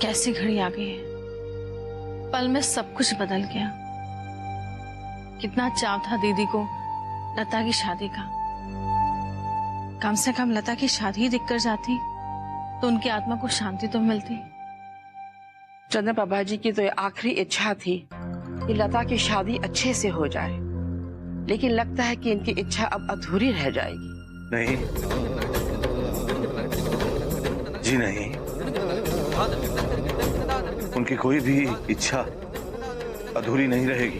कैसी घड़ी आ गई है। पल में सब कुछ बदल गया। कितना चाव था दीदी को लता की शादी का। कम से कम लता की शादी ही दिखकर जाती तो उनकी आत्मा को शांति तो मिलती। चंद्र बाबा जी की तो आखिरी इच्छा थी कि लता की शादी अच्छे से हो जाए, लेकिन लगता है कि इनकी इच्छा अब अधूरी रह जाएगी। नहीं जी नहीं, उनकी कोई भी इच्छा अधूरी नहीं रहेगी।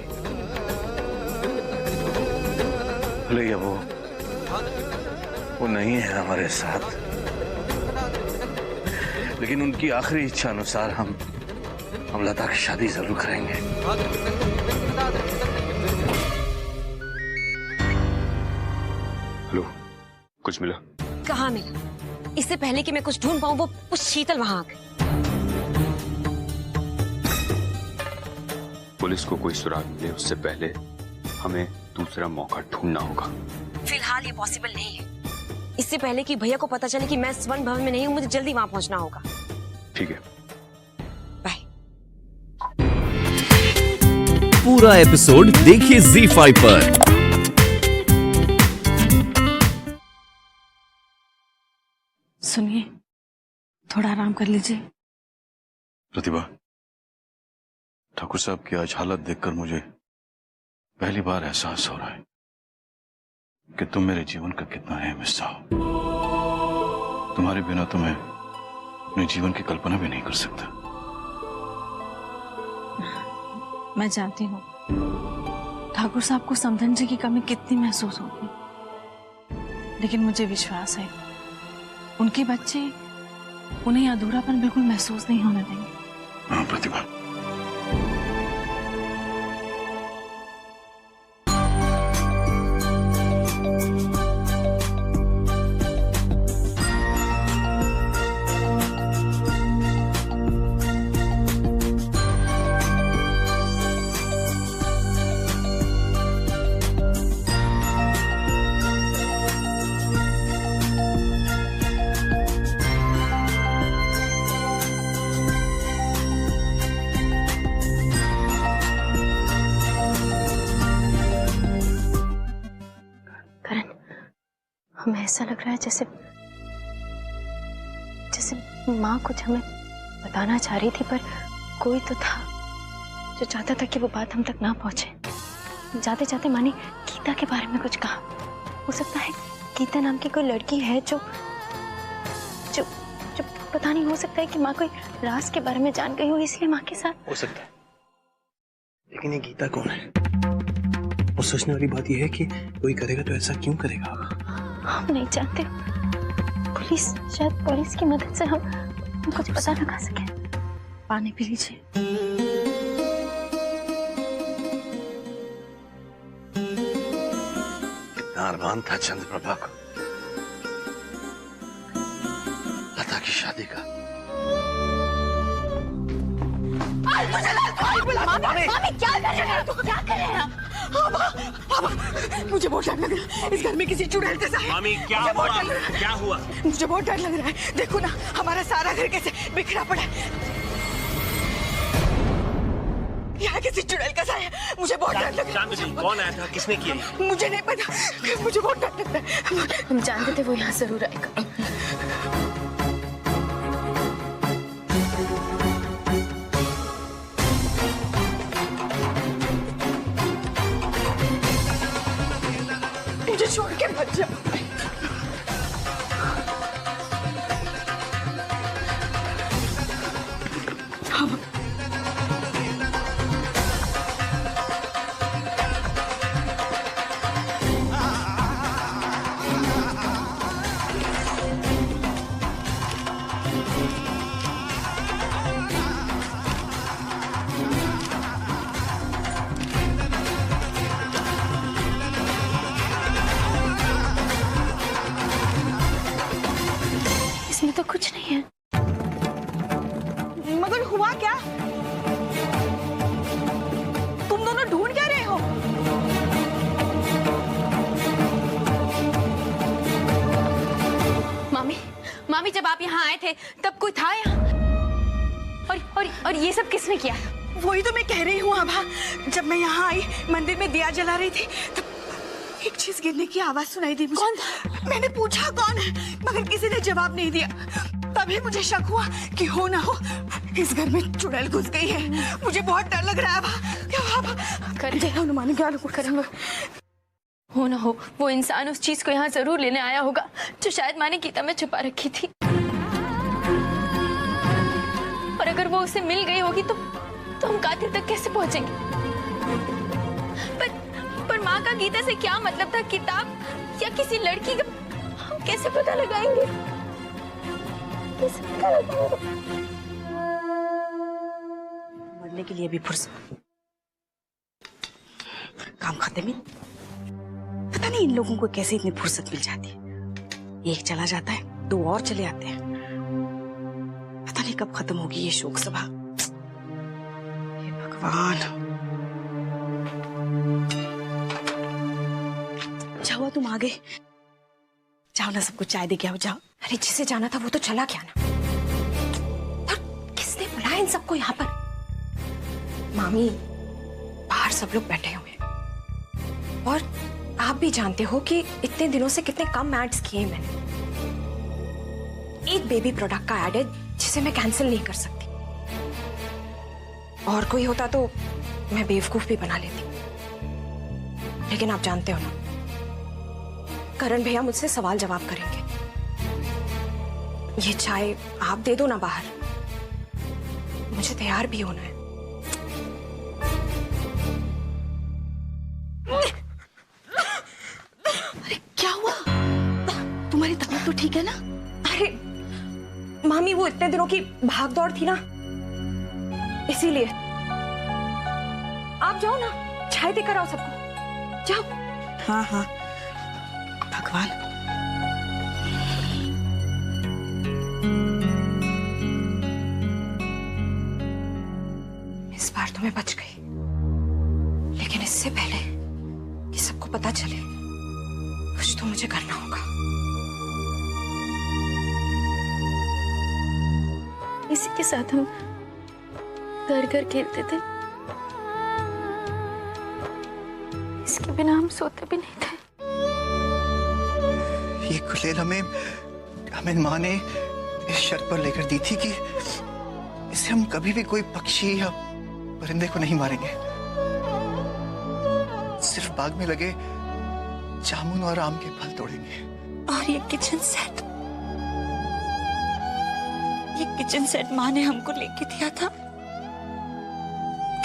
भले वो नहीं है हमारे साथ, लेकिन उनकी आखिरी इच्छा अनुसार हम लता की शादी जरूर करेंगे। हेलो, कुछ मिला? कहाँ मिला? इससे पहले कि मैं कुछ ढूंढ पाऊं वो शीतल वहां आ गई। पुलिस को कोई सुराग मिले उससे पहले हमें दूसरा मौका ढूंढना होगा। फिलहाल ये पॉसिबल नहीं है। इससे पहले कि भैया को पता चले कि मैं स्वर्ण भवन में नहीं हूँ, मुझे जल्दी वहां पहुंचना होगा। ठीक है, बाय। पूरा एपिसोड देखिए ZEE5 पर। सुनिए, थोड़ा आराम कर लीजिए। प्रतिभा, ठाकुर साहब की आज हालत देखकर मुझे पहली बार एहसास हो रहा है कि तुम मेरे जीवन का कितना अहम हिस्सा हो। तुम्हारे बिना तो मैं अपने जीवन की कल्पना भी नहीं कर सकता। मैं जानती हूँ ठाकुर साहब को समधन जी की कमी कितनी महसूस होगी, लेकिन मुझे विश्वास है उनके बच्चे उन्हें अधूरापन बिल्कुल महसूस नहीं होने देंगे। हाँ प्रतिभा, हमें ऐसा लग रहा है जैसे माँ कुछ हमें बताना चाह रही थी, पर कोई तो था जो चाहता था कि वो बात हम तक ना पहुंचे। जाते जाते माँ ने गीता के बारे में कुछ कहा। हो सकता है गीता नाम की कोई लड़की है जो जो जो पता नहीं, हो सकता है कि माँ कोई राज के बारे में जान गई हो, इसलिए माँ के साथ। हो सकता है, लेकिन ये गीता कौन है? और सोचने वाली बात यह है कि कोई करेगा तो ऐसा क्यों करेगा? हम नहीं जानते। शायद पुलिस की मदद से हम कुछ पता लगा सके। पानी पी लीजिए। कितना अरमान था चंद्रप्रभा को लता की शादी का। मामी क्या कर रहे हैं? क्या कर रहे हैं? मुझे बहुत डर लग रहा है। इस घर में किसी चुड़ैल जैसा है। मामी क्या हुआ? क्या हुआ? मुझे बहुत डर लग रहा है। देखो ना, हमारा सारा घर कैसे बिखरा पड़ा है। यहाँ किसी चुड़ैल का साया है। मुझे बहुत डर लग रहा है। कौन आया था? किसने किया? मुझे नहीं पता, मुझे बहुत डर लगता है। हम जानते थे वो यहाँ जरूर आएगा। मुझे छोड़ के मत जाओ। इसमें तो कुछ नहीं है। मगर हुआ क्या? तुम दोनों ढूंढ क्या रहे हो? मामी, जब आप यहाँ आए थे तब कोई था यहाँ? और ये सब किसने किया? वही तो मैं कह रही हूँ आभा, जब मैं यहाँ आई मंदिर में दिया जला रही थी तब एक चीज गिरने की आवाज सुनाई दी मुझे। कौन था? मैंने पूछा कौन है, मगर किसी ने जवाब नहीं दिया। तभी मुझे शक हुआ कि हो ना हो इस घर में चुड़ैल घुस गई है। मुझे बहुत डर लग रहा है आभा। क्या आभा? जय हनुमान ज्ञान करेंगे। हो ना हो वो इंसान उस चीज को यहाँ जरूर लेने आया होगा जो शायद माँ ने गीता में छुपा रखी थी। और अगर वो उसे मिल गई होगी तो हम कातिल तक कैसे पहुंचेंगे? पर माँ का गीता से क्या मतलब था? किताब या किसी लड़की का? हम कैसे पता लगाएंगे? कैसे पता लगाएंगे? मरने के लिए भी फुर्सत, काम खत्म ही। पता नहीं इन लोगों को कैसे इतनी फुर्सत मिल जाती है। एक चला जाता है, दो और चले आते हैं। पता नहीं कब खत्म होगी ये शोक सभा। हे भगवान। जाओ तुम आगे जाओ ना, सबको चाय दे के आओ, जाओ। अरे जिसे जाना था वो तो चला गया ना। और किसने बुलाया इन सबको यहाँ पर? मामी, बाहर सब लोग बैठे हुए हैं और आप भी जानते हो कि इतने दिनों से कितने कम एड्स किए मैंने। एक बेबी प्रोडक्ट का एड है जिसे मैं कैंसिल नहीं कर सकती। और कोई होता तो मैं बेवकूफ भी बना लेती, लेकिन आप जानते हो ना, करण भैया मुझसे सवाल जवाब करेंगे। ये चाय आप दे दो ना बाहर, मुझे तैयार भी होना है। अरे क्या हुआ? तुम्हारी तबीयत तो ठीक है ना? अरे मामी, वो इतने दिनों की भाग दौड़ थी ना, इसीलिए। आप जाओ ना, चाय देकर आओ सबको, जाओ। हाँ हाँ, भगवान। इस बार तो मैं बच गई, लेकिन इससे पहले कि सबको पता चले कुछ तो मुझे करना होगा। इसी के साथ हम घर घर खेलते थे, इसके बिना हम सोते भी नहीं थे। ये गुलेल हमें माँ ने इस शर्त पर लेकर दी थी कि इससे हम कभी भी कोई पक्षी या परिंदे को नहीं मारेंगे, सिर्फ बाग में लगे जामुन और आम के फल तोड़ेंगे। और ये किचन सेट माँ ने हमको लेके दिया था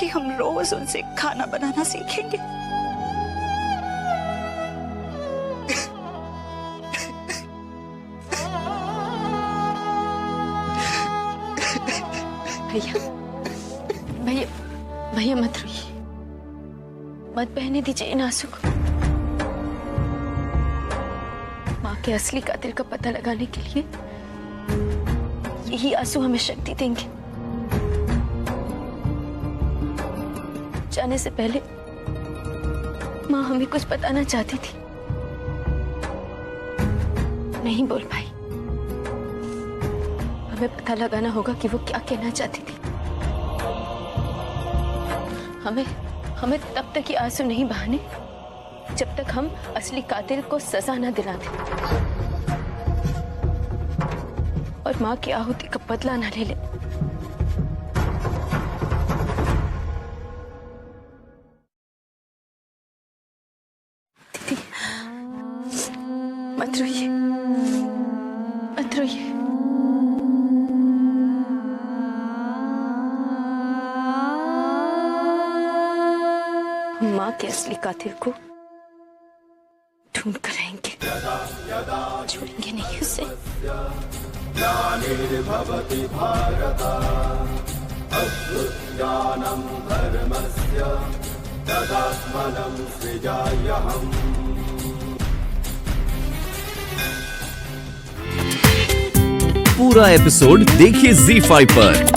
कि हम रोज उनसे खाना बनाना सीखेंगे। भैया भैया मत रोइए, मत बहने दीजिए इन आंसू को। माँ के असली कातिल का पता लगाने के लिए यही आंसू हमें शक्ति देंगे। जाने से पहले माँ हमें कुछ बताना चाहती थी, नहीं बोल पाई। हमें पता लगाना होगा कि वो क्या कहना चाहती थी। हमें तब तक ये आंसू नहीं बहाने जब तक हम असली कातिल को सजा न दिलाते और माँ की आहुति का बदला न ले ले। दीदी मत रोइए, मत रोइए। माँ के असली कातिल को ढूंढ कर आएंगे, छोड़ेंगे नहीं उसे। पूरा एपिसोड देखिए ZEE5 पर।